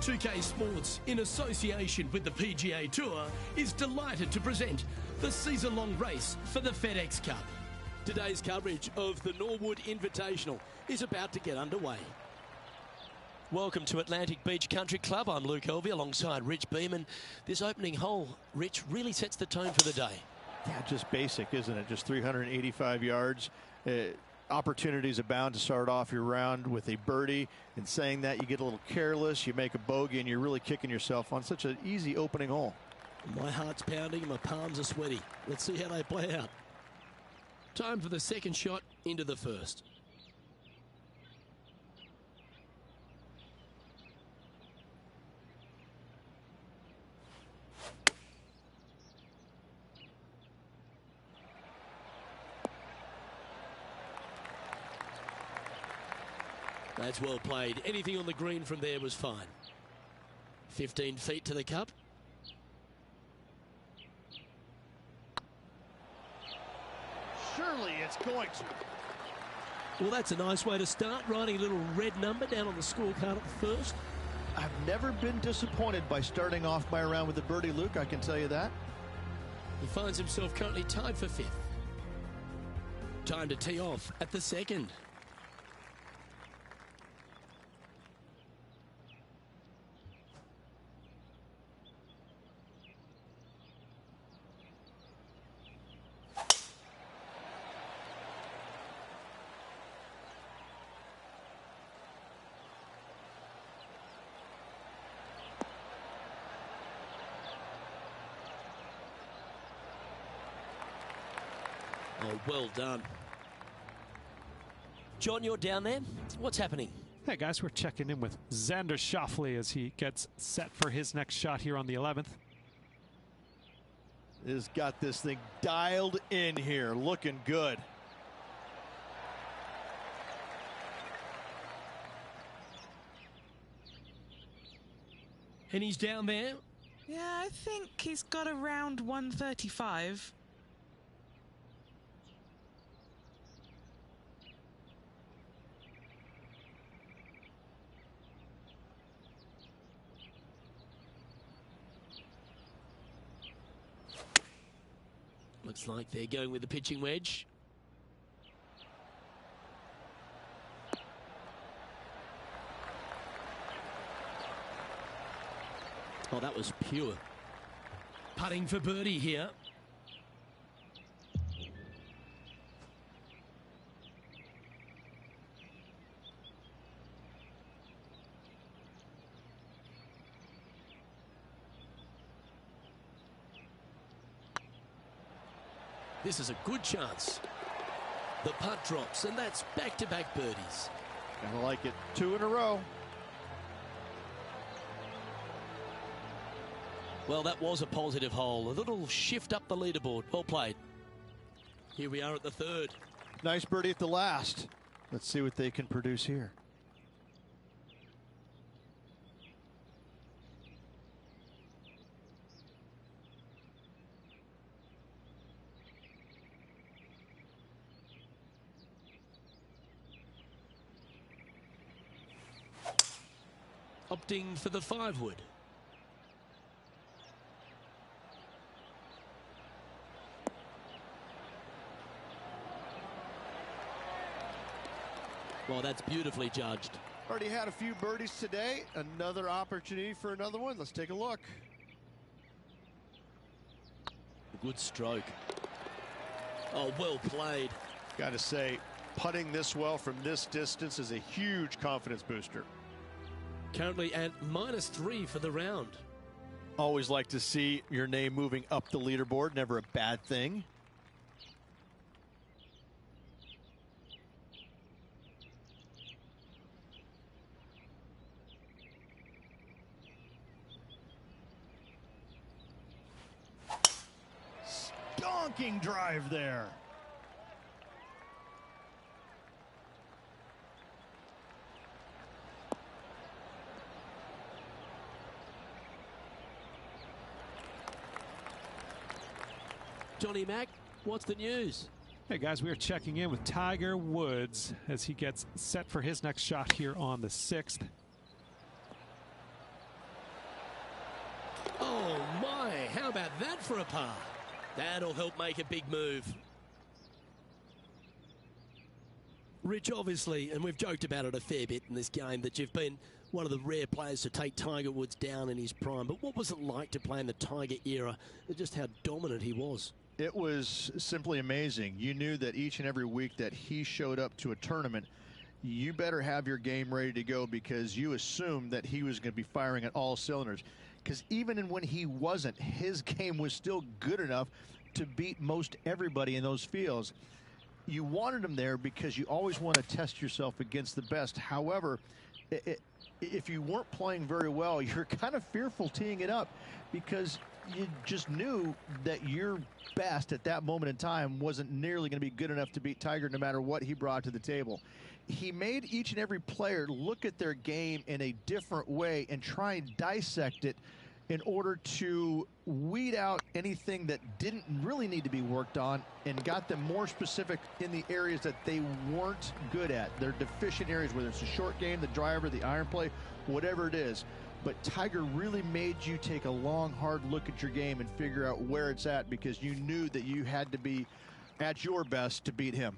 2K Sports, in association with the PGA Tour, is delighted to present the season-long race for the FedEx Cup. Today's coverage of the Norwood Invitational is about to get underway. Welcome to Atlantic Beach Country Club. I'm Luke Elvey alongside Rich Beeman. This opening hole, Rich, really sets the tone for the day. Yeah, just basic, isn't it? Just 385 yards. Opportunities abound to start off your round with a birdie. In saying that, you get a little careless, you make a bogey, and you're really kicking yourself on such an easy opening hole. My heart's pounding and my palms are sweaty. Let's see how they play out. Time for the second shot into the first. That's well played. Anything on the green from there was fine. 15 feet to the cup. Surely it's going to. Well, that's a nice way to start, writing a little red number down on the scorecard at the first. I've never been disappointed by starting off my round with a birdie, Luke, I can tell you that. He finds himself currently tied for fifth. Time to tee off at the second. Oh, well done. John, you're down there. What's happening? Hey, guys, we're checking in with Xander Schauffele as he gets set for his next shot here on the 11th. Has got this thing dialed in here, looking good. And he's down there. Yeah, I think he's got around 135. Looks like they're going with the pitching wedge. Oh, that was pure. Putting for birdie here. This is a good chance. The putt drops, and that's back-to-back birdies. Kinda like it. 2 in a row. Well, that was a positive hole. A little shift up the leaderboard. Well played. Here we are at the third. Nice birdie at the last. Let's see what they can produce here. Opting for the 5-wood. Well, that's beautifully judged. Already had a few birdies today. Another opportunity for another one. Let's take a look. Good stroke. Oh, well played. Got to say, putting this well from this distance is a huge confidence booster. Currently at -3 for the round. Always like to see your name moving up the leaderboard. Never a bad thing. Stonking drive there. Johnny Mack, what's the news? Hey guys, we are checking in with Tiger Woods as he gets set for his next shot here on the 6th. about that for a par? That'll help make a big move. Rich, obviously, and we've joked about it a fair bit in this game, that you've been one of the rare players to take Tiger Woods down in his prime. But what was it like to play in the Tiger era and just how dominant he was? It was simply amazing. You knew that each and every week that he showed up to a tournament, you better have your game ready to go, because you assumed that he was going to be firing at all cylinders. Because even when he wasn't, his game was still good enough to beat most everybody in those fields. You wanted him there because you always want to test yourself against the best. However, if you weren't playing very well, you're kind of fearful teeing it up, because you just knew that your best at that moment in time wasn't nearly going to be good enough to beat Tiger, no matter what he brought to the table. He made each and every player look at their game in a different way and try and dissect it in order to weed out anything that didn't really need to be worked on, and got them more specific in the areas that they weren't good at, their deficient areas, whether it's the short game, the driver, the iron play, whatever it is. But Tiger really made you take a long, hard look at your game and figure out where it's at, because you knew that you had to be at your best to beat him.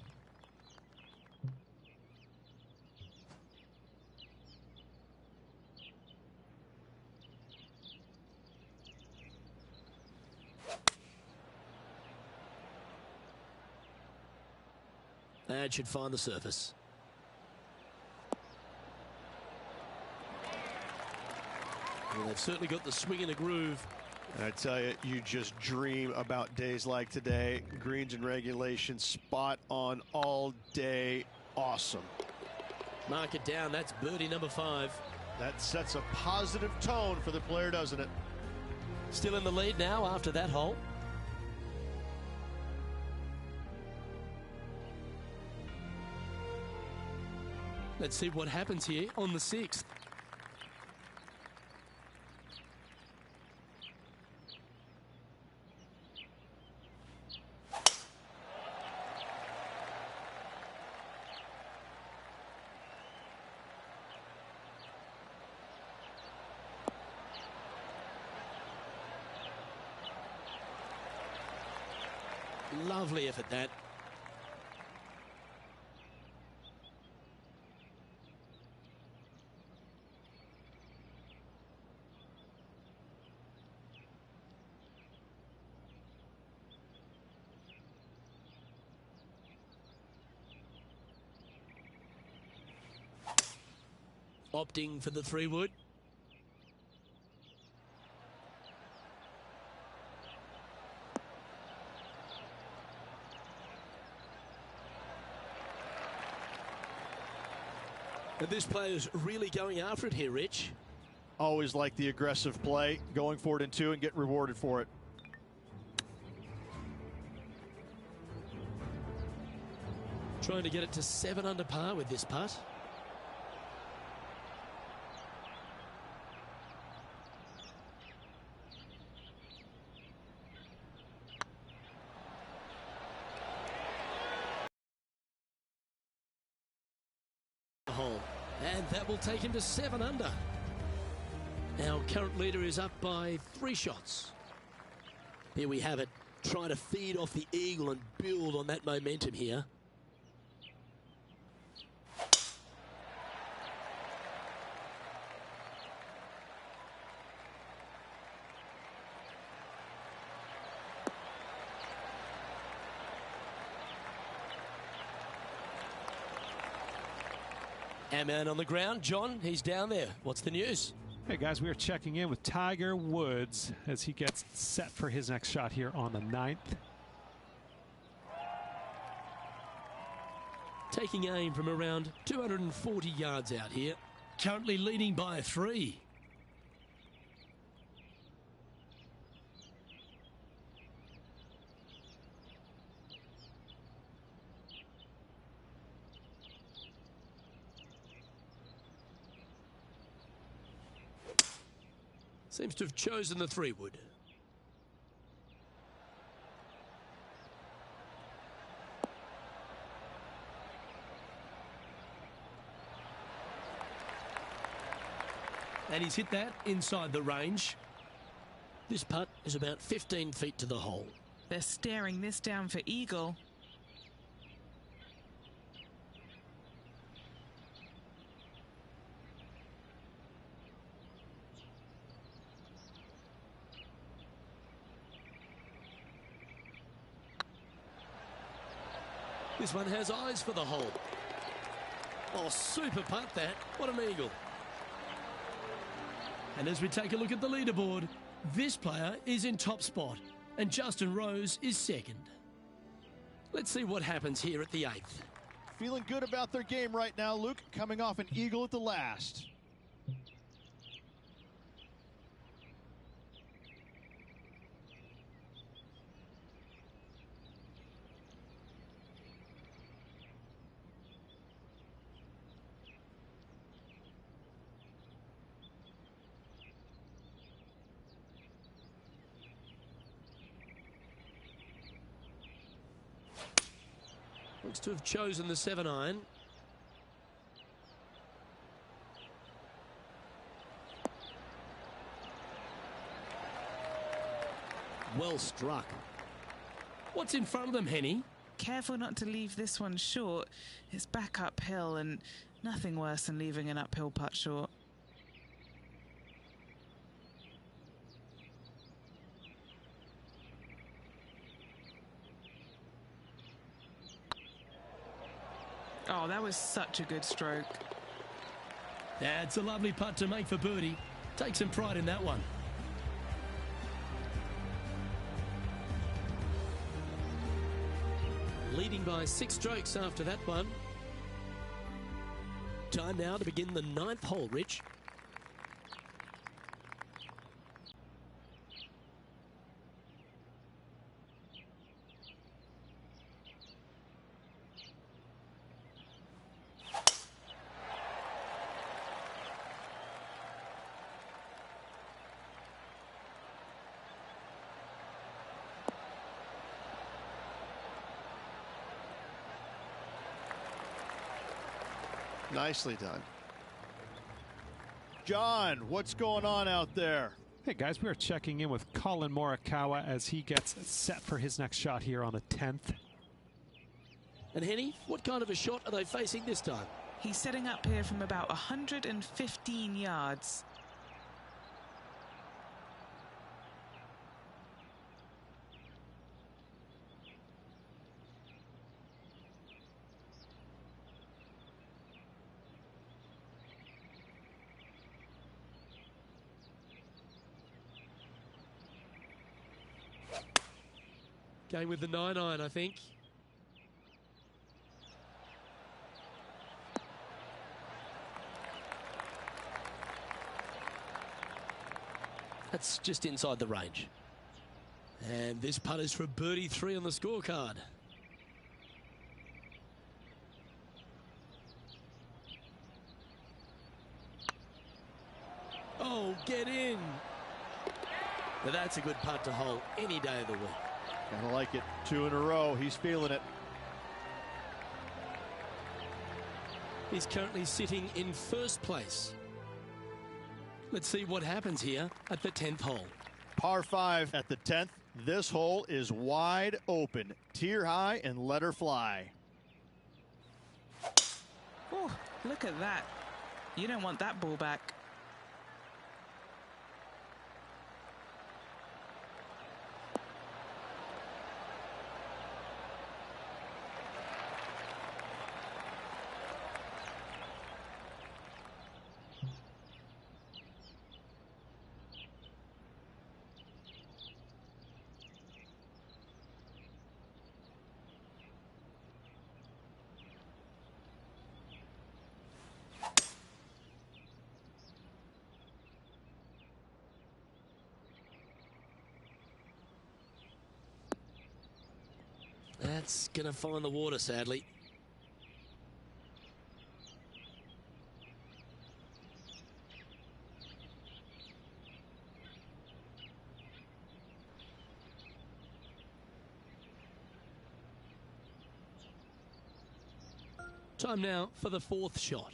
That should find the surface. Well, they've certainly got the swing in a groove. And I tell you, you just dream about days like today. Greens and regulation, spot on all day. Awesome. Mark it down. That's birdie number 5. That sets a positive tone for the player, doesn't it? Still in the lead now after that hole. Let's see what happens here on the 6th. Lovely effort, that. Opting for the 3-wood. And this player's really going after it here, Rich. Always like the aggressive play, going for it in 2 and get rewarded for it. Trying to get it to 7 under par with this putt. And that will take him to 7 under. Our current leader is up by 3 shots. Here we have it, trying to feed off the eagle and build on that momentum here. Our man on the ground, John, he's down there. What's the news? Hey guys, we are checking in with Tiger Woods as he gets set for his next shot here on the 9th. Taking aim from around 240 yards out here. Currently leading by 3. Seems to have chosen the 3-wood. And he's hit that inside the range. This putt is about 15 feet to the hole. They're staring this down for eagle. This one has eyes for the hole. Oh, super putt that. What an eagle. And as we take a look at the leaderboard, this player is in top spot and Justin Rose is second. Let's see what happens here at the 8th. Feeling good about their game right now, Luke, coming off an eagle at the last. Looks to have chosen the 7-iron. Well struck. What's in front of them, Henny? Careful not to leave this one short. It's back uphill and nothing worse than leaving an uphill putt short. Oh, that was such a good stroke. That's a lovely putt to make for birdie. Take some pride in that one. Leading by 6 strokes after that one. Time now to begin the 9th hole, Rich. Nicely done. John, what's going on out there? Hey guys, we are checking in with Colin Morikawa as he gets set for his next shot here on the 10th. And Henny, what kind of a shot are they facing this time? He's setting up here from about 115 yards. Going with the 9-iron, I think. That's just inside the range. And this putt is for birdie 3 on the scorecard. Oh, get in. Now that's a good putt to hole any day of the week. Kinda like it. 2 in a row. He's feeling it. He's currently sitting in first place. Let's see what happens here at the 10th hole. Par 5 at the 10th. This hole is wide open. Tier high and let her fly. Oh, look at that. You don't want that ball back. That's going to find the water, sadly. Time now for the 4th shot.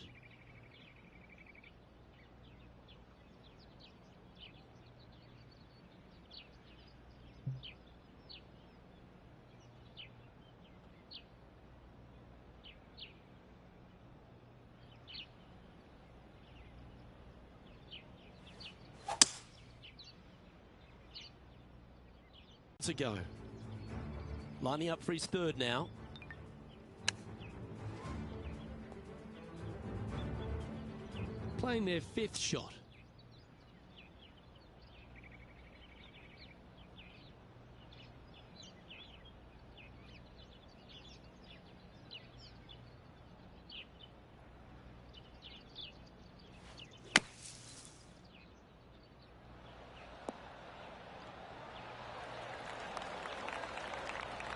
to go. Lining up for his third now. Playing their fifth shot.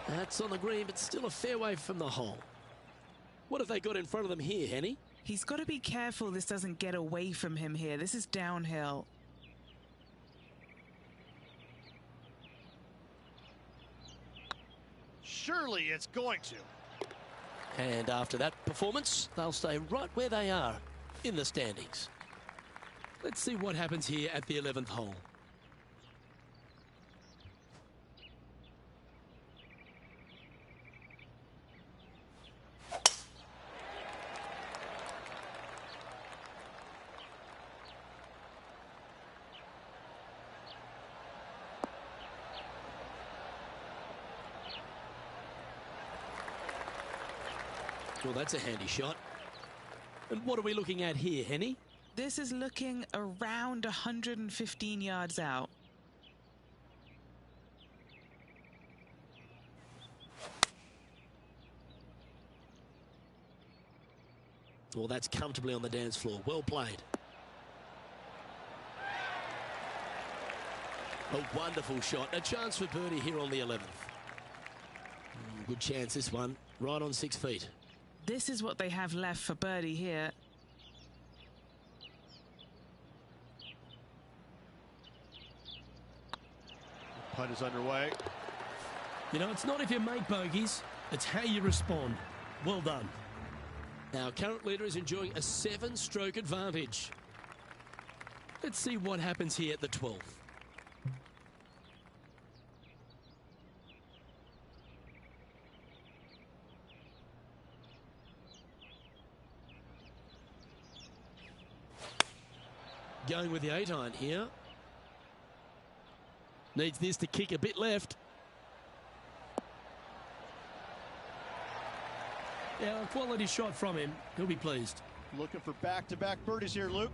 That's on the green, but still a fair way from the hole. What have they got in front of them here, Henny? He's got to be careful this doesn't get away from him here. This is downhill. Surely it's going to. And after that performance, they'll stay right where they are in the standings. Let's see what happens here at the 11th hole. Well, that's a handy shot. And what are we looking at here, Henny? This is looking around 115 yards out. Well, that's comfortably on the dance floor. Well played. A wonderful shot. A chance for birdie here on the 11th. Good chance, this one. Right on 6 feet. This is what they have left for birdie here. Putt is underway. You know, it's not if you make bogeys, it's how you respond. Well done. Our current leader is enjoying a 7-stroke advantage. Let's see what happens here at the 12th. Going with the 8-iron here. Needs this to kick a bit left. Yeah, a quality shot from him. He'll be pleased. Looking for back-to-back birdies here, Luke.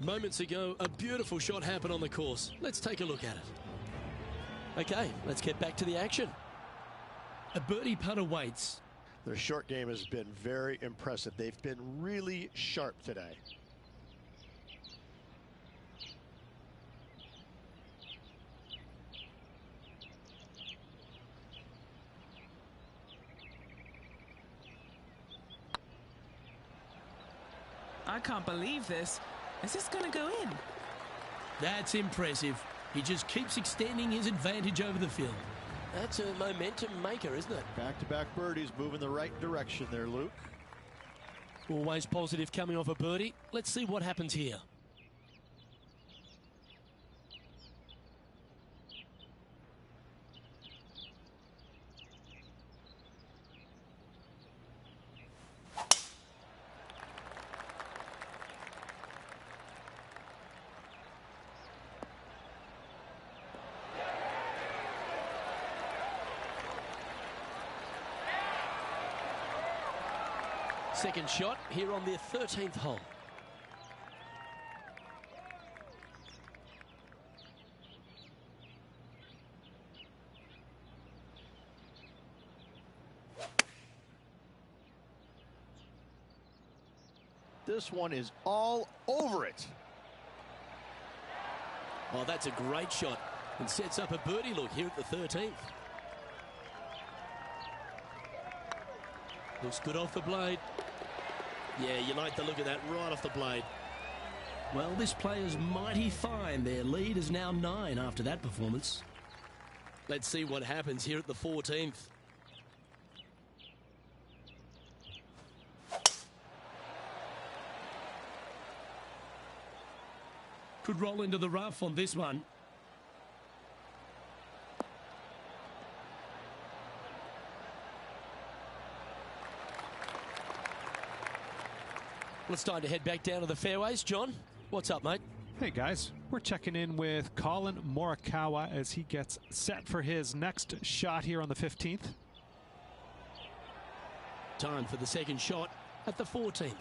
Moments ago, a beautiful shot happened on the course. Let's take a look at it. Okay, let's get back to the action. A birdie putt awaits. Their short game has been very impressive. They've been really sharp today. I can't believe this. Is this going to go in? That's impressive. He just keeps extending his advantage over the field. That's a momentum maker, isn't it? Back-to-back birdies moving the right direction there, Luke. Always positive coming off a birdie. Let's see what happens here. Second shot here on the 13th hole. This one is all over it. Oh, that's a great shot and sets up a birdie look here at the 13th. Looks good off the blade. Yeah, you like the look of that right off the blade. Well, this player's mighty fine. Their lead is now 9 after that performance. Let's see what happens here at the 14th. Could roll into the rough on this one. Well, it's time to head back down to the fairways. John, what's up, mate? Hey guys, we're checking in with Colin Morikawa as he gets set for his next shot here on the 15th. Time for the second shot at the 14th.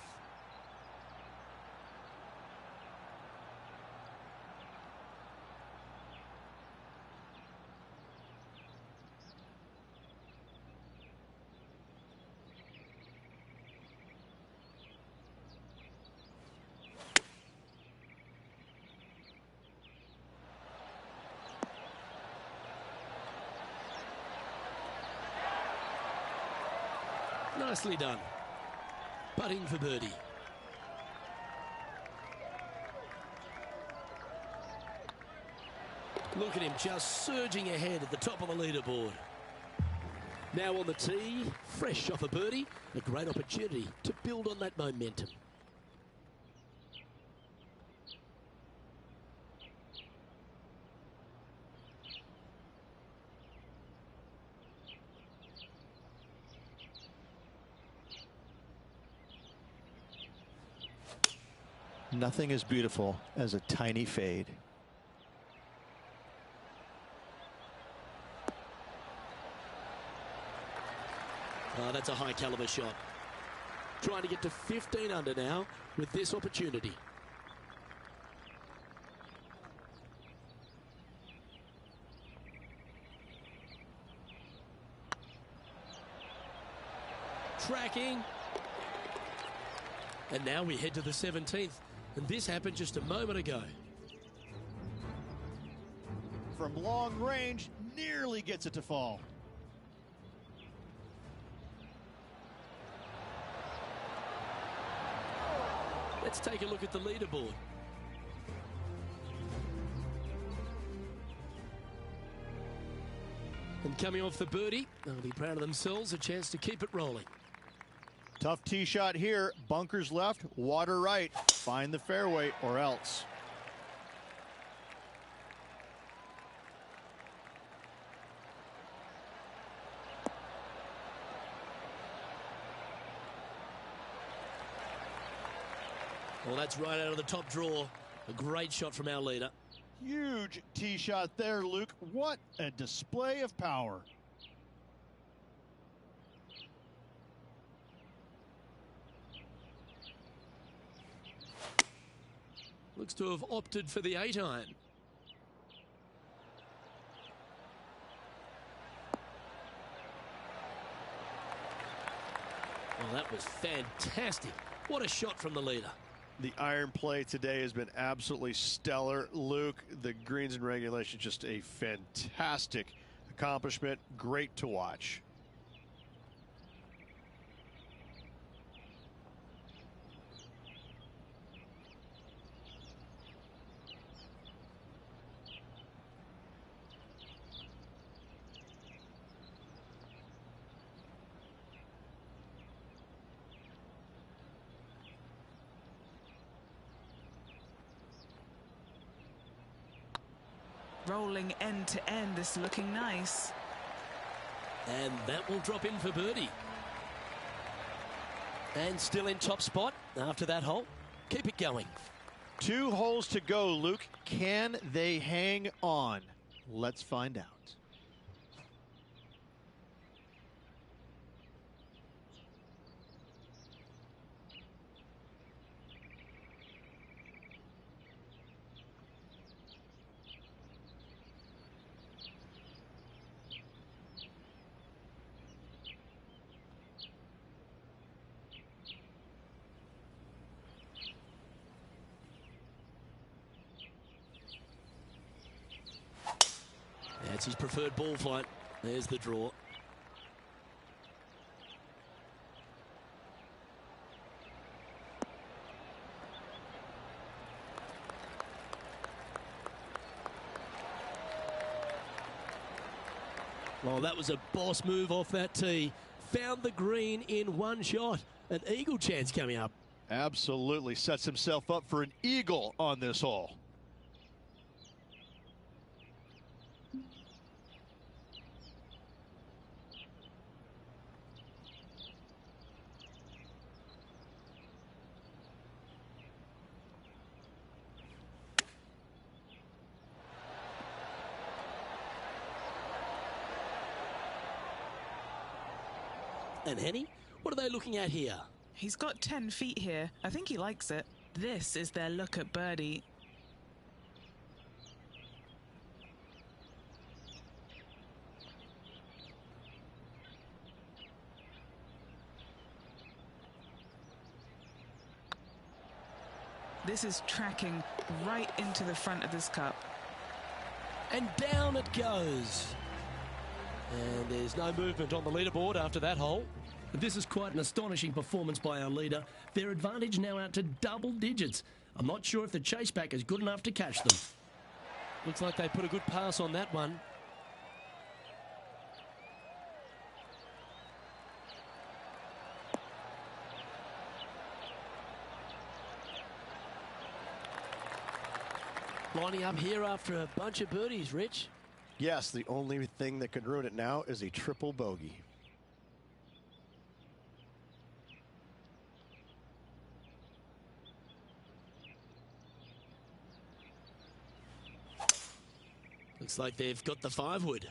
Nicely done. Putting for birdie. Look at him just surging ahead at the top of the leaderboard. Now on the tee, fresh off a birdie, a great opportunity to build on that momentum. Nothing as beautiful as a tiny fade. Oh, that's a high caliber shot. Trying to get to 15 under now with this opportunity. Tracking. And now we head to the 17th. And this happened just a moment ago. From long range, nearly gets it to fall. Let's take a look at the leaderboard. And coming off the birdie, they'll be proud of themselves, a chance to keep it rolling. Tough tee shot here. Bunkers left, water right. Find the fairway or else. Well, that's right out of the top draw. A great shot from our leader. Huge tee shot there, Luke. What a display of power. Looks to have opted for the 8-iron. Well, that was fantastic. What a shot from the leader. The iron play today has been absolutely stellar. Luke, the greens and regulation, just a fantastic accomplishment. Great to watch. Rolling end to end, this is looking nice. And that will drop in for birdie. And still in top spot after that hole. Keep it going. 2 holes to go, Luke. Can they hang on? Let's find out. That's his preferred ball flight. There's the draw. Well, that was a boss move off that tee. Found the green in one shot. An eagle chance coming up. Absolutely sets himself up for an eagle on this hole. And Henny, what are they looking at here? He's got 10 feet here. I think he likes it. This is their look at birdie. This is tracking right into the front of this cup. And down it goes. And there's no movement on the leaderboard after that hole. This is quite an astonishing performance by our leader. Their advantage now out to double digits. I'm not sure if the chase back is good enough to catch them. Looks like they put a good pass on that one. Lining up here after a bunch of birdies, Rich. Yes, the only thing that could ruin it now is a triple bogey. Looks like they've got the 5-wood.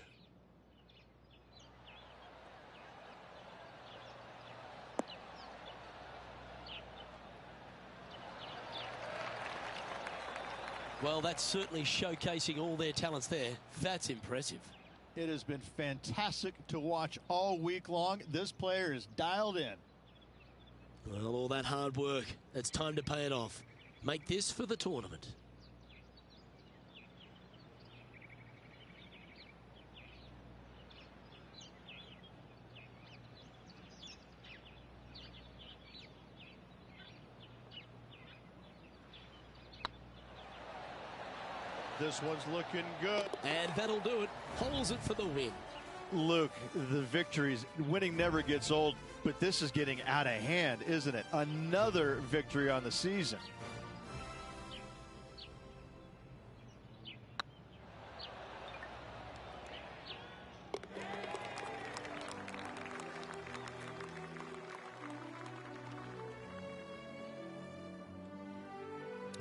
Well, that's certainly showcasing all their talents there. That's impressive. It has been fantastic to watch all week long. This player is dialed in. Well, all that hard work, it's time to pay it off. Make this for the tournament. This one's looking good. And that'll do it. Holds it for the win. Luke, the victories, winning never gets old, but this is getting out of hand, isn't it? Another victory on the season.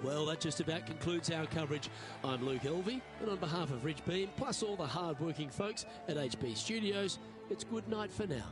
Well, that just about concludes our coverage. I'm Luke Elvey, and on behalf of Rich Beam, plus all the hard-working folks at HB Studios, it's good night for now.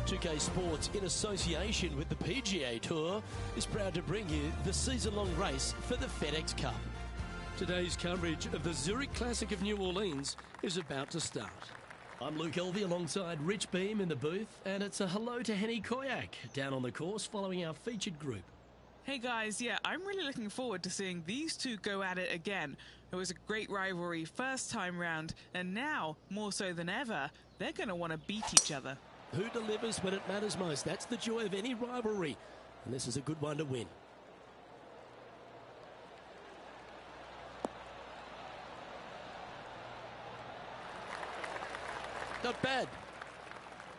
2K Sports, in association with the PGA Tour, is proud to bring you the season-long race for the FedEx Cup. Today's coverage of the Zurich Classic of New Orleans is about to start. I'm Luke Elvey alongside Rich Beam in the booth, and it's a hello to Henny Koyak down on the course following our featured group. Hey guys, yeah, I'm really looking forward to seeing these two go at it again. It was a great rivalry first time round, and now, more so than ever, they're going to want to beat each other. Who delivers when it matters most? That's the joy of any rivalry, and this is a good one to win. Not bad.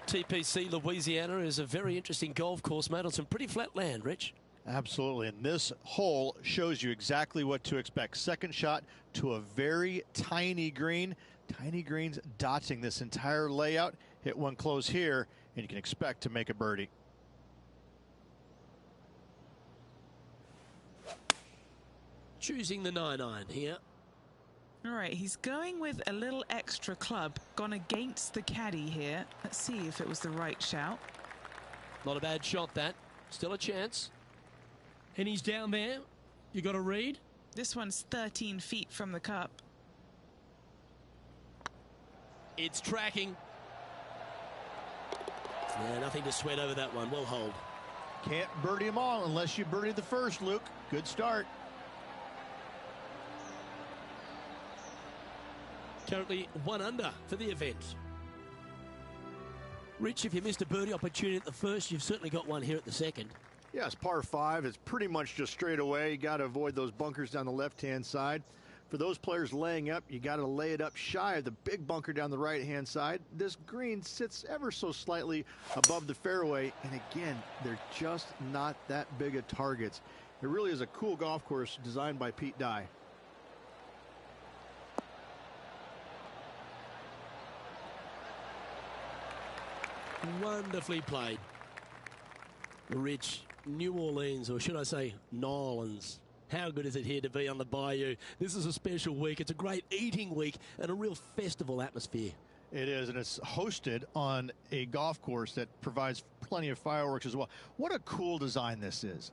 TPC Louisiana is a very interesting golf course made on some pretty flat land, Rich. Absolutely, and this hole shows you exactly what to expect. Second shot to a very tiny green. Tiny greens dotting this entire layout. Hit one close here, and you can expect to make a birdie. Choosing the 9-iron here. All right, he's going with a little extra club, gone against the caddy here. Let's see if it was the right shout. Not a bad shot, that. Still a chance. And he's down there. You got a read? This one's 13 feet from the cup. It's tracking. Yeah, nothing to sweat over that one. Well hold. Can't birdie them all unless you birdie the first, Luke. Good start. Currently 1 under for the event. Rich, if you missed a birdie opportunity at the first, you've certainly got one here at the second. Yes, par 5. It's pretty much just straight away. You got to avoid those bunkers down the left-hand side. For those players laying up, you got to lay it up shy of the big bunker down the right-hand side. This green sits ever so slightly above the fairway, and again, they're just not that big of targets. It really is a cool golf course designed by Pete Dye. Wonderfully played. Rich, New Orleans, or should I say Nolans. How good is it here to be on the Bayou? This is a special week. It's a great eating week and a real festival atmosphere. It is, and it's hosted on a golf course that provides plenty of fireworks as well. What a cool design this is.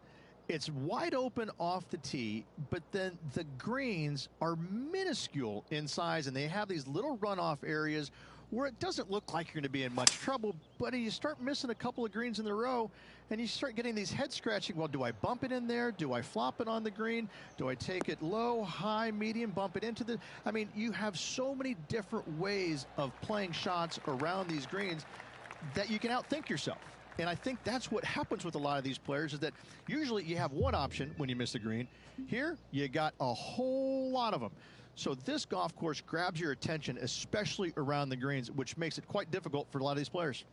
It's wide open off the tee, but then the greens are minuscule in size, and they have these little runoff areas where it doesn't look like you're going to be in much trouble, but you start missing a couple of greens in a row, and you start getting these head scratching. Well, do I bump it in there? Do I flop it on the green? Do I take it low, high, medium, bump it into the... I mean, you have so many different ways of playing shots around these greens that you can outthink yourself. And I think that's what happens with a lot of these players, is that usually you have one option when you miss a green. Here, you got a whole lot of them. So this golf course grabs your attention, especially around the greens, which makes it quite difficult for a lot of these players.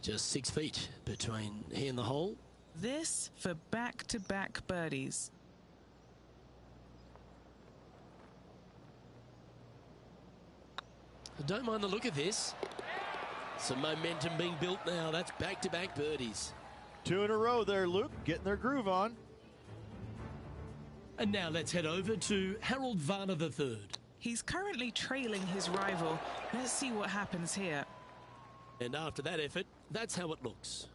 Just 6 feet between he and the hole. This for back-to-back birdies. I don't mind the look of this. Some momentum being built now. That's back-to-back birdies. 2 in a row there, Luke, getting their groove on. And now let's head over to Harold Varner III. He's currently trailing his rival. Let's see what happens here. And after that effort, that's how it looks.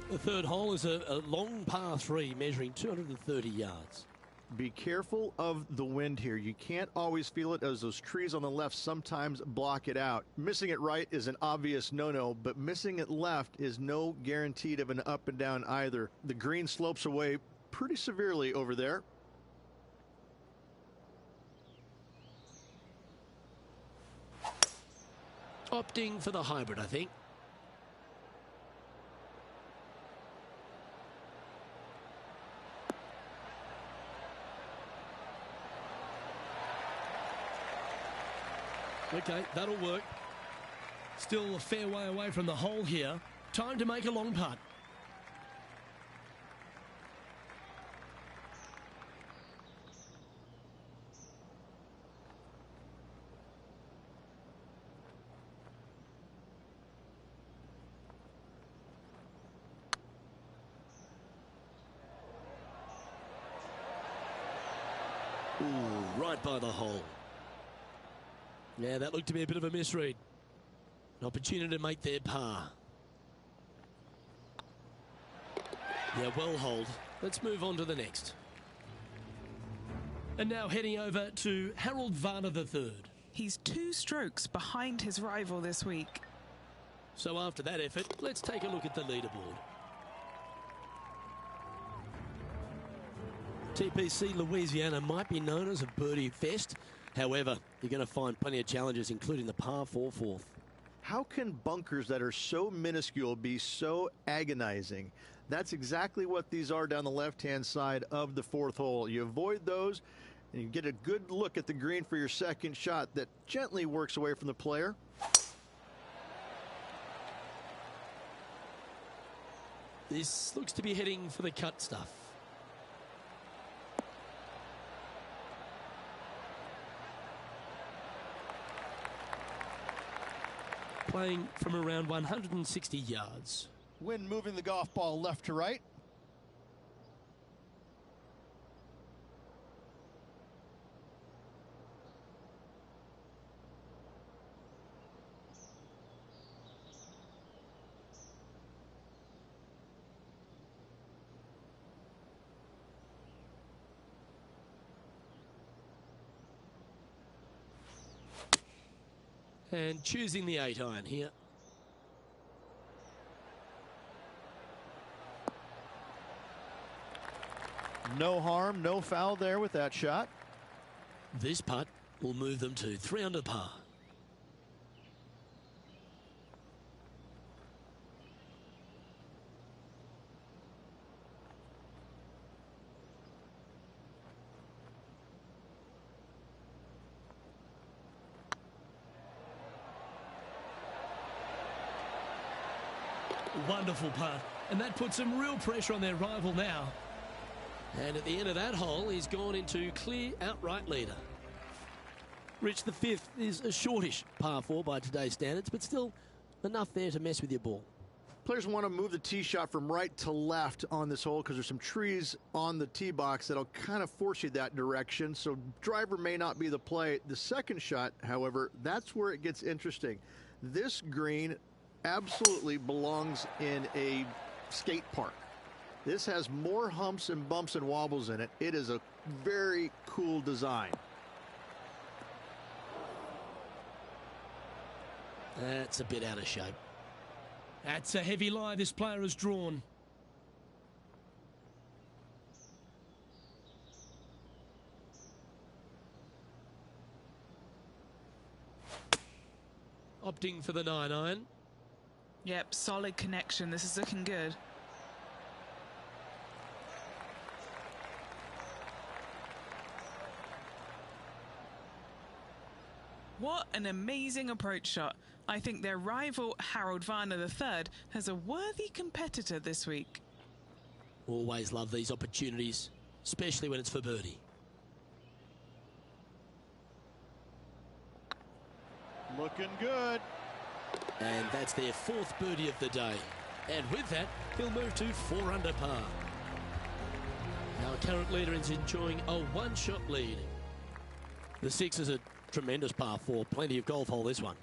The third hole is a long par 3 measuring 230 yards. Be careful of the wind here. You can't always feel it, as those trees on the left sometimes block it out. Missing it right is an obvious no-no, but missing it left is no guaranteed of an up and down either. The green slopes away pretty severely over there. Opting for the hybrid, I think. Okay, that'll work. Still a fair way away from the hole here. Time to make a long putt. Ooh, right by the hole. Yeah, that looked to be a bit of a misread. An opportunity to make their par. Yeah, well holed. Let's move on to the next. And now heading over to Harold Varner III. He's 2 strokes behind his rival this week. So after that effort, let's take a look at the leaderboard. TPC Louisiana might be known as a birdie fest. However, you're going to find plenty of challenges, including the par 4 fourth. How can bunkers that are so minuscule be so agonizing? That's exactly what these are down the left-hand side of the 4th hole. You avoid those, and you get a good look at the green for your second shot that gently works away from the player. This looks to be heading for the cut stuff. Playing from around 160 yards. Wind moving the golf ball left to right. And choosing the 8-iron here. No harm, no foul there with that shot. This putt will move them to 3 under par. Wonderful putt, and that puts some real pressure on their rival now. And at the end of that hole, he's gone into clear outright leader. Rich, the 5th is a shortish par 4 by today's standards, but still enough there to mess with your ball. Players want to move the tee shot from right to left on this hole because there's some trees on the tee box that'll kind of force you that direction. So driver may not be the play. The second shot, however, that's where it gets interesting. This green absolutely belongs in a skate park. This has more humps and bumps and wobbles in it. It is a very cool design. That's a bit out of shape. That's a heavy lie this player has drawn. Opting for the 9-iron. Yep, solid connection. This is looking good. What an amazing approach shot. I think their rival, Harold Varner III, has a worthy competitor this week. Always love these opportunities, especially when it's for birdie. Looking good. And that's their 4th birdie of the day. And with that, he'll move to 4 under par. Our current leader is enjoying a 1-shot lead. The 6 is a tremendous par 4. Plenty of golf hole, this one.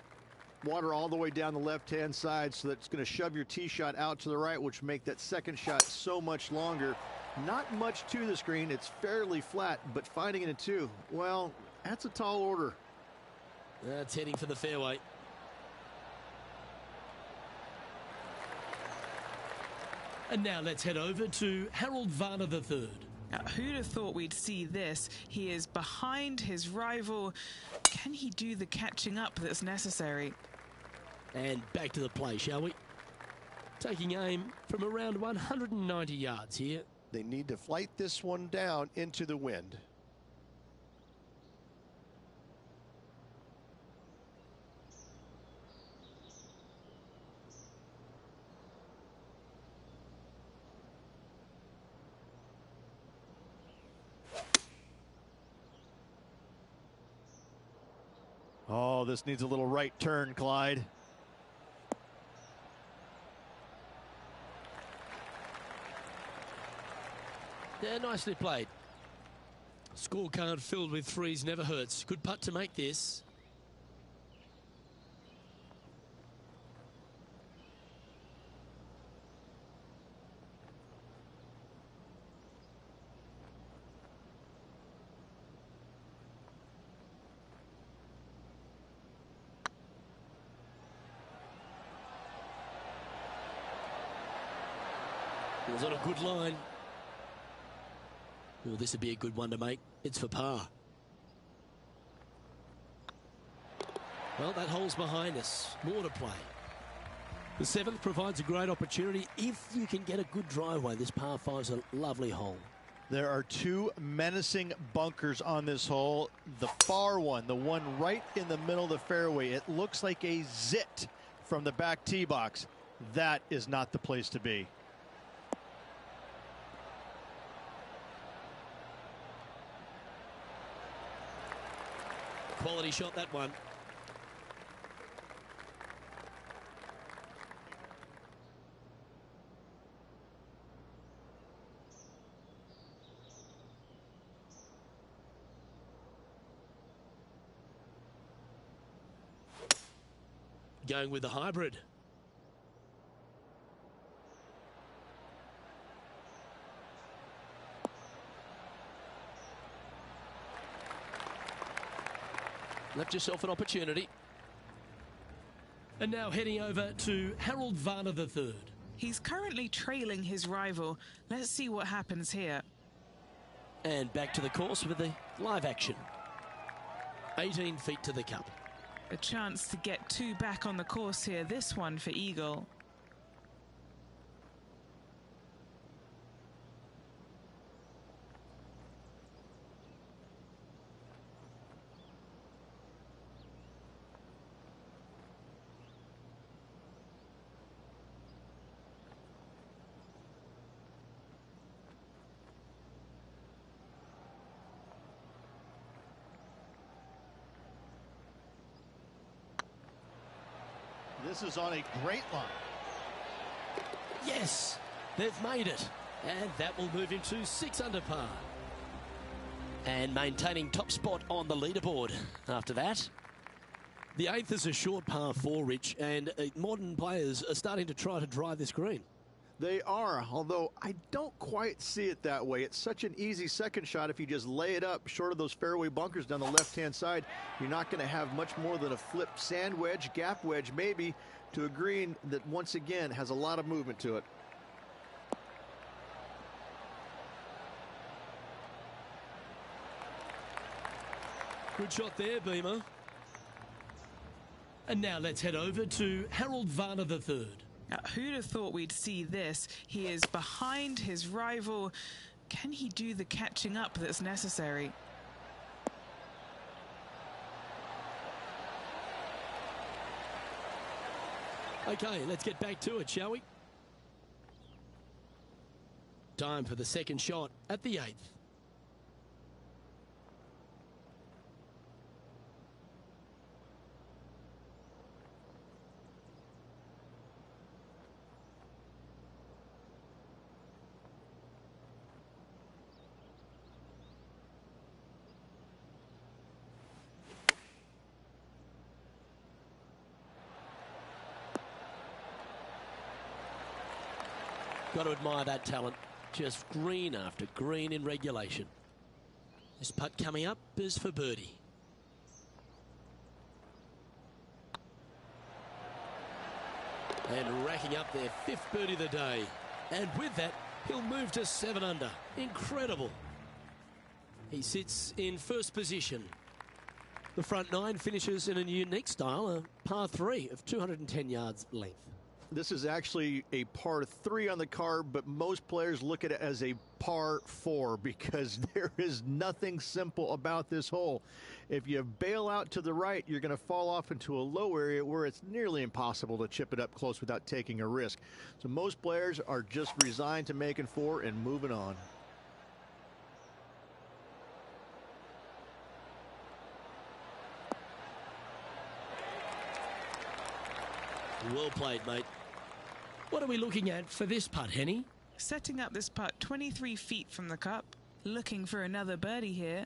Water all the way down the left-hand side, so that's going to shove your tee shot out to the right, which make that second shot so much longer. Not much to the screen. It's fairly flat, but finding it in 2, well, that's a tall order. That's heading for the fairway. And now let's head over to Harold Varner III. Now, who'd have thought we'd see this? He is behind his rival. Can he do the catching up that's necessary? And back to the play, shall we? Taking aim from around 190 yards here. They need to flight this one down into the wind. Oh, this needs a little right turn, Clyde. Yeah, nicely played. Scorecard filled with 3s never hurts. Good putt to make this. It was on a good line. Well, this would be a good one to make. It's for par. Well, that hole's behind us. More to play. The 7th provides a great opportunity if you can get a good driveway. This par 5's a lovely hole. There are 2 menacing bunkers on this hole. The far one, the one right in the middle of the fairway, it looks like a zit from the back tee box. That is not the place to be. Quality shot, that one. Going with the hybrid. Left yourself an opportunity. And now heading over to Harold Varner III. He's currently trailing his rival. Let's see what happens here. And back to the course with the live action. 18 feet to the cup. A chance to get two back on the course here. This one for eagle. This is on a great line. Yes, they've made it. And that will move him to 6 under par. And maintaining top spot on the leaderboard after that. The 8th is a short par 4, Rich, and modern players are starting to try to drive this green. They are, although I don't quite see it that way. It's such an easy second shot if you just lay it up short of those fairway bunkers down the left-hand side. You're not going to have much more than a flip sand wedge, gap wedge maybe, to a green that once again has a lot of movement to it. Good shot there, Beamer. And now let's head over to Harold Varner III. Now, who'd have thought we'd see this? He is behind his rival. Can he do the catching up that's necessary? Okay, let's get back to it, shall we? Time for the second shot at the 8th. Got to admire that talent. Just green after green in regulation. This putt coming up is for birdie. And racking up their 5th birdie of the day. And with that, he'll move to 7 under. Incredible. He sits in first position. The front 9 finishes in a unique style, a par 3 of 210 yards length. This is actually a par 3 on the card, but most players look at it as a par 4 because there is nothing simple about this hole. If you bail out to the right, you're going to fall off into a low area where it's nearly impossible to chip it up close without taking a risk. So most players are just resigned to making 4 and moving on. Well played, mate. What are we looking at for this putt, Henny? Setting up this putt 23 feet from the cup. Looking for another birdie here.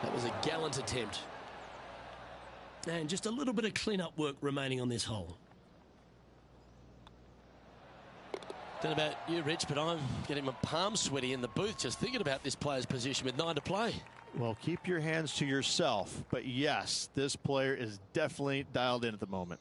That was a gallant attempt. And just a little bit of clean-up work remaining on this hole. Don't know about you, Rich, but I'm getting my palms sweaty in the booth just thinking about this player's position with 9 to play. Well, keep your hands to yourself. But yes, this player is definitely dialed in at the moment.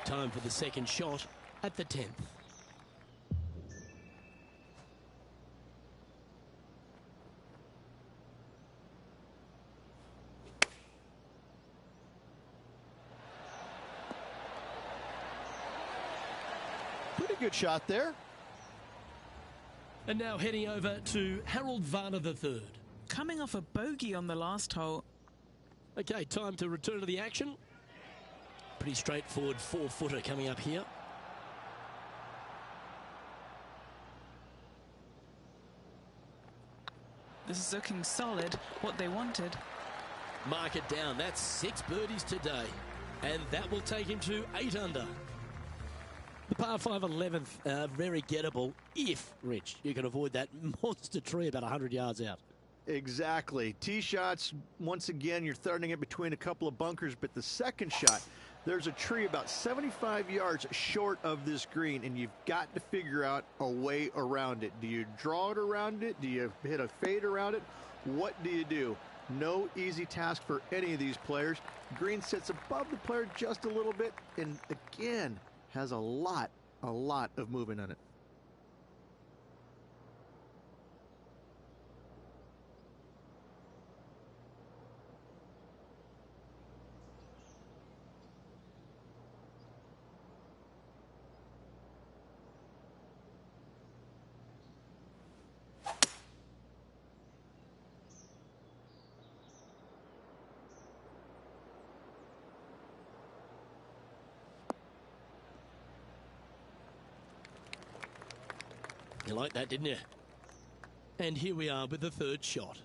Time for the second shot at the 10th. Pretty good shot there. And now heading over to Harold Varner III. Coming off a bogey on the last hole. Okay, time to return to the action. Pretty straightforward 4-footer coming up here. This is looking solid, what they wanted. Mark it down. That's 6 birdies today. And that will take him to 8 under. The par 5 11th, very gettable if, Rich, you can avoid that monster tree about 100 yards out. Exactly. Tee shots, once again, you're throwing it between a couple of bunkers, but the second shot, there's a tree about 75 yards short of this green, and you've got to figure out a way around it. Do you draw it around it? Do you hit a fade around it? What do you do? No easy task for any of these players. Green sits above the player just a little bit, and again, has a lot of movement on it. You like that, didn't you? And here we are with the third shot.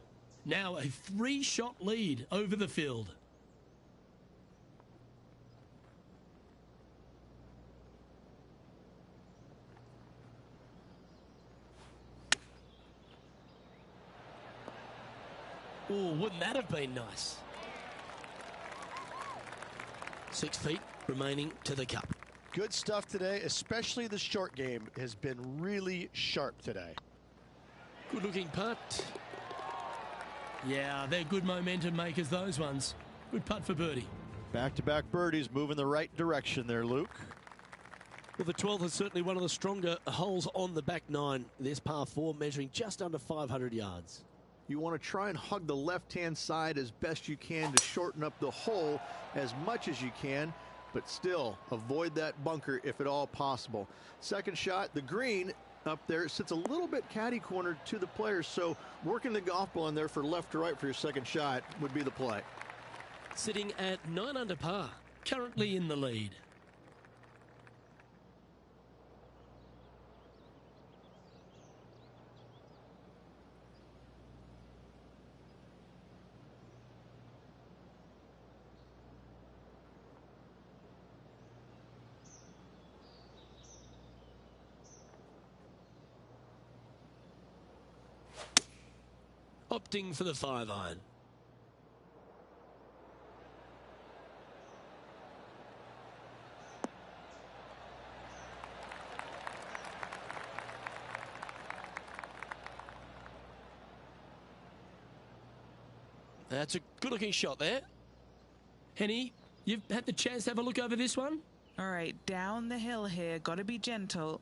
Now a 3-shot lead over the field. Oh, wouldn't that have been nice? 6 feet remaining to the cup. Good stuff today, especially the short game has been really sharp today. Good looking putt. Yeah, they're good momentum makers, those ones. Good putt for birdie. Back-to-back birdies, moving the right direction there, Luke. Well, the 12th is certainly one of the stronger holes on the back 9. This par 4 measuring just under 500 yards. You want to try and hug the left-hand side as best you can to shorten up the hole as much as you can, but still avoid that bunker if at all possible. Second shot, the green up there sits a little bit caddy cornered to the players, so working the golf ball in there for left to right for your second shot would be the play. Sitting at 9 under par, currently in the lead. Opting for the 5-iron. That's a good-looking shot there. Henny, you've had the chance to have a look over this one? All right, down the hill here. Got to be gentle.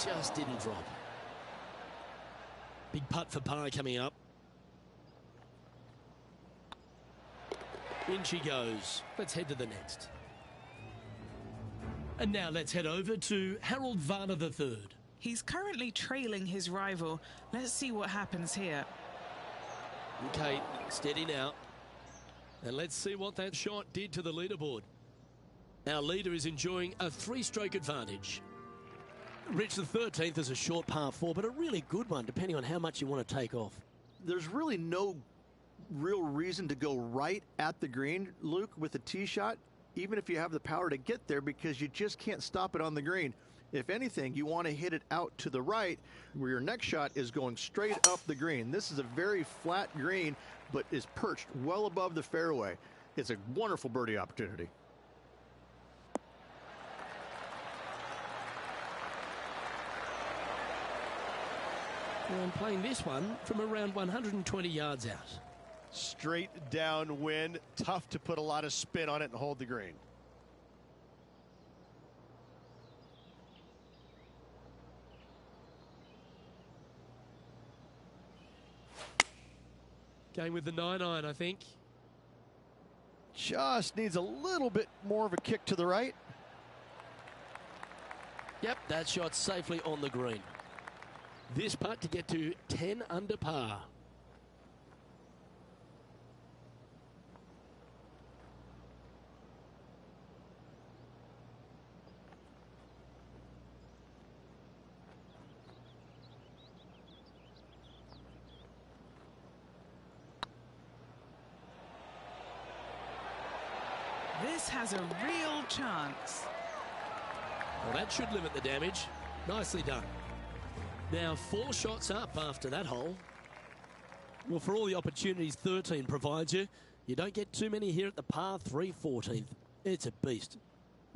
Just didn't drop. Big putt for par coming up. In she goes. Let's head to the next. And now let's head over to Harold Varner III. He's currently trailing his rival. Let's see what happens here. Okay, steady now. And let's see what that shot did to the leaderboard. Our leader is enjoying a 3-stroke advantage. Rich, the 13th is a short par 4, but a really good one, depending on how much you want to take off. There's really no real reason to go right at the green, Luke, with a tee shot, even if you have the power to get there, because you just can't stop it on the green. If anything, you want to hit it out to the right, where your next shot is going straight up the green. This is a very flat green, but is perched well above the fairway. It's a wonderful birdie opportunity. Well, I'm playing this one from around 120 yards out. Straight downwind, tough to put a lot of spin on it and hold the green. Going with the 9-iron, I think. Just needs a little bit more of a kick to the right. Yep, that shot safely on the green. This putt to get to 10 under par. This has a real chance. Well, that should limit the damage. Nicely done. Now 4 shots up after that hole. Well, for all the opportunities 13 provides you, you don't get too many here at the par 3 14th. It's a beast.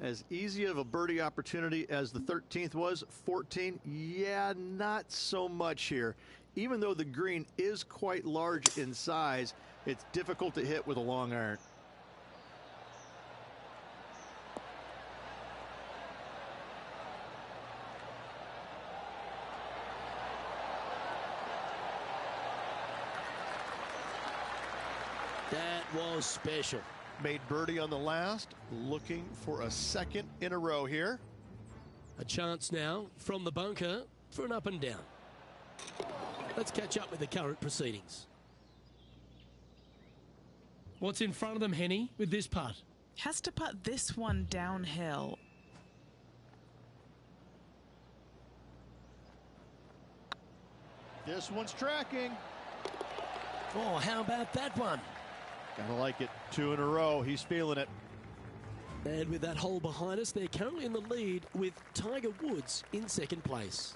As easy of a birdie opportunity as the 13th was, 14, yeah, not so much here. Even though the green is quite large in size, it's difficult to hit with a long iron. That was special. Made birdie on the last, looking for a second in a row here. A chance now from the bunker for an up and down. Let's catch up with the current proceedings. What's in front of them, Henny, with this putt? Has to putt this one downhill. This one's tracking. Oh, how about that one? Gotta like it. 2 in a row. He's feeling it. And with that hole behind us, they're currently in the lead with Tiger Woods in second place.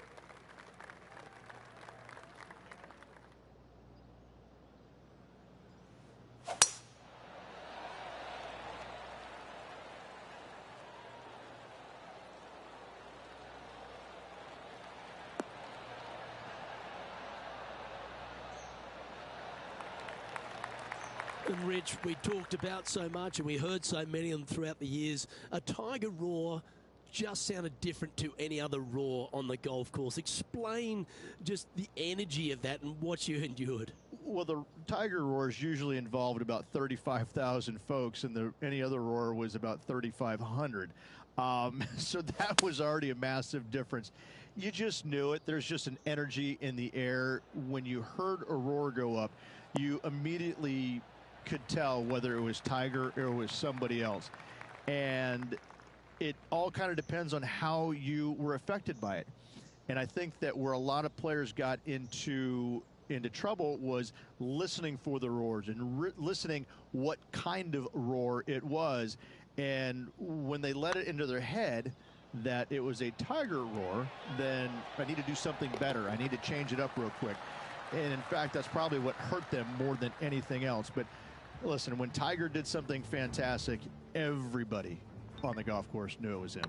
And Rich, we talked about so much and we heard so many of them throughout the years. A Tiger roar just sounded different to any other roar on the golf course. Explain just the energy of that and what you endured. Well, the Tiger roars usually involved about 35,000 folks, and any other roar was about 3,500. So that was already a massive difference. You just knew it. There's just an energy in the air. When you heard a roar go up, you immediately could tell whether it was Tiger or it was somebody else. And it all kind of depends on how you were affected by it. And I think that where a lot of players got into trouble was listening for the roars and listening what kind of roar it was. And when they let it into their head that it was a Tiger roar, then I need to do something better. I need to change it up real quick. And in fact, that's probably what hurt them more than anything else. But listen, when Tiger did something fantastic, everybody on the golf course knew it was him.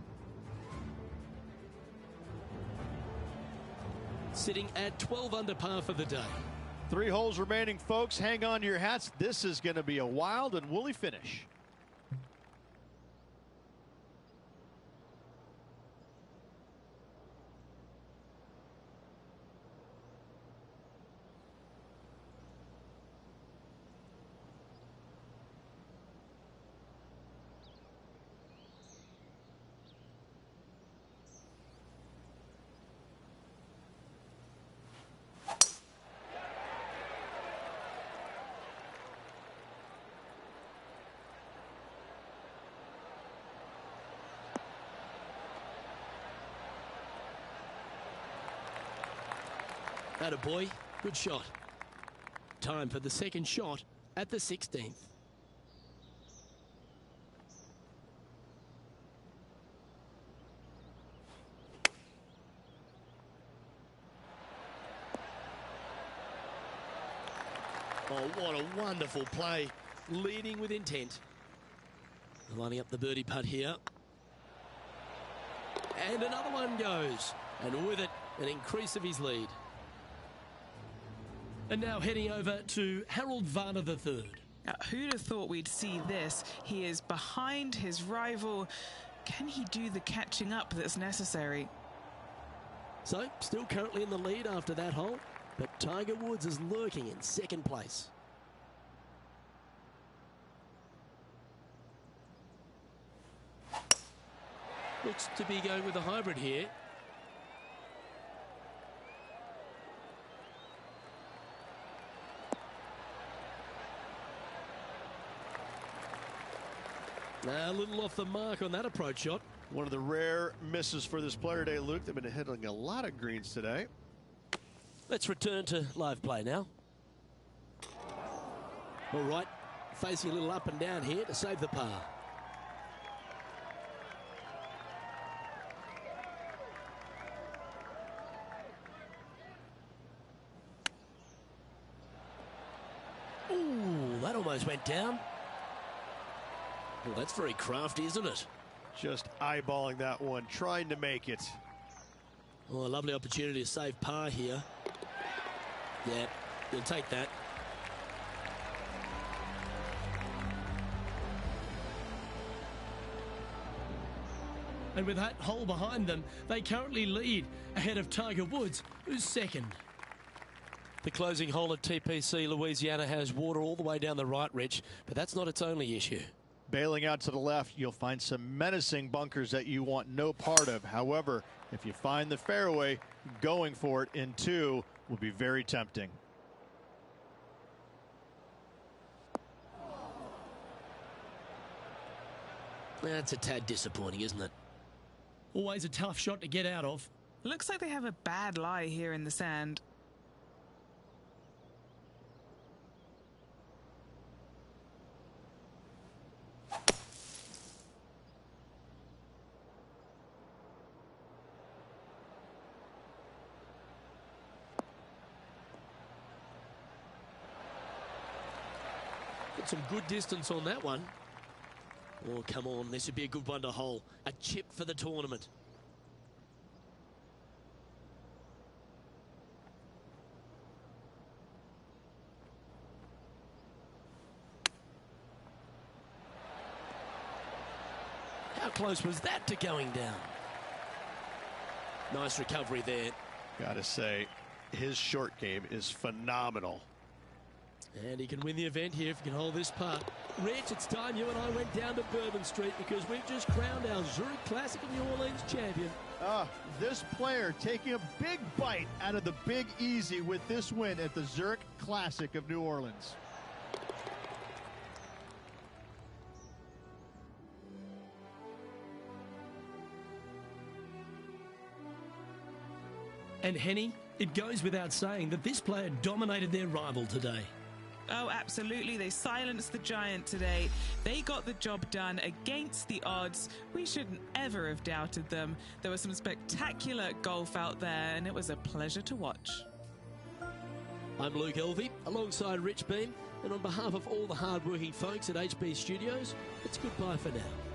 Sitting at 12 under par for the day. 3 holes remaining, folks. Hang on to your hats. This is going to be a wild and woolly finish. Attaboy, good shot. Time for the second shot at the 16th. Oh, what a wonderful play. Leading with intent. Lining up the birdie putt here. And another one goes. And with it, an increase of his lead. And now heading over to Harold Varner III. Who'd have thought we'd see this? He is behind his rival. Can he do the catching up that's necessary? So, still currently in the lead after that hole, but Tiger Woods is lurking in second place. Looks to be going with a hybrid here. A little off the mark on that approach shot. One of the rare misses for this player today, Luke. They've been hitting a lot of greens today. Let's return to live play now. All right, facing a little up and down here to save the par. Ooh, that almost went down. Well, that's very crafty, isn't it? Just eyeballing that one, trying to make it. Oh, a lovely opportunity to save par here. Yeah, you'll take that. And with that hole behind them, they currently lead ahead of Tiger Woods, who's second. The closing hole at TPC Louisiana has water all the way down the right, Rich, but that's not its only issue. Bailing out to the left, you'll find some menacing bunkers that you want no part of. However, if you find the fairway, going for it in two will be very tempting. That's a tad disappointing, isn't it? Always a tough shot to get out of. Looks like they have a bad lie here in the sand. Got some good distance on that one. Oh, come on. This would be a good one to hole. A chip for the tournament. How close was that to going down? Nice recovery there. Gotta say, his short game is phenomenal. And he can win the event here if he can hold this putt. Rich, it's time you and I went down to Bourbon Street because we've just crowned our Zurich Classic of New Orleans champion. This player taking a big bite out of the Big Easy with this win at the Zurich Classic of New Orleans. And Henny, it goes without saying that this player dominated their rival today. Oh, absolutely. They silenced the giant today. They got the job done against the odds. We shouldn't ever have doubted them. There was some spectacular golf out there, and it was a pleasure to watch. I'm Luke Elvey, alongside Rich Beam, and on behalf of all the hard-working folks at HB Studios, it's goodbye for now.